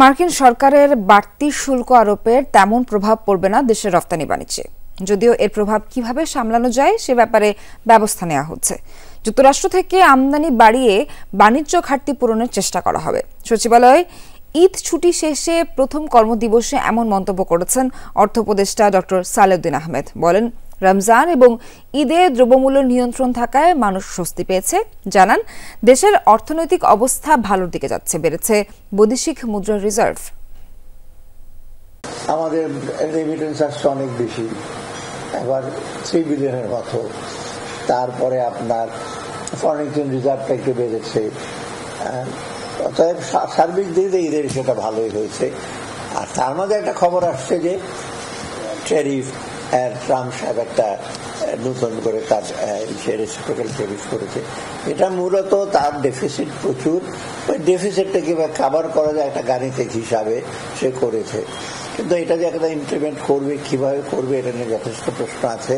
মার্কিন সরকারের বাড়তি শুল্ক আরোপের তেমন প্রভাব পড়বে না দেশের রপ্তানি বাণিজ্যে, যদিও এর প্রভাব কিভাবে সামলানো যায় সে ব্যাপারে ব্যবস্থা নেওয়া হচ্ছে। যুক্তরাষ্ট্র থেকে আমদানি বাড়িয়ে বাণিজ্য ঘাটতি পূরণের চেষ্টা করা হবে। সচিবালয়ে ঈদ ছুটি শেষে প্রথম কর্মদিবসে এমন মন্তব্য করেছেন অর্থ উপদেষ্টা ডক্টর সালেউদ্দিন আহমেদ। বলেন, রমজান এবং ঈদে দ্রব্যমূল্য নিয়ন্ত্রণ থাকায় মানুষ স্বস্তি পেয়েছে। জানান, দেশের অর্থনৈতিক অবস্থা ভালোর দিকে যাচ্ছে, বেড়েছে বৈদেশিক মুদ্রার রিজার্ভ। আমাদের রেমিটেন্স আসছে অনেক বেশি, এবার 3 বিলিয়নের মতো। তারপরে আপনার ফরেন এক্সচেঞ্জ রিজার্ভটা একটু বেড়েছে। অতএব সার্বিক দিক দিয়ে ঈদের সেটা ভালোই হয়েছে। আর তার মধ্যে একটা খবর আসছে যে ট্যারিফ, ট্রাম্প সাহেব একটা নতুন করে তার রেসিপ্রোকাল ট্যারিফ করেছে। এটা মূলত তার ডেফিসিট প্রচুর, ওই ডেফিসিটটা কিভাবে কাভার করা যায় একটা গাণিতিক হিসাবে সে করেছে। কিন্তু এটা যে একটা ইমপ্লিমেন্ট করবে, কিভাবে করবে, এটা নিয়ে যথেষ্ট প্রশ্ন আছে।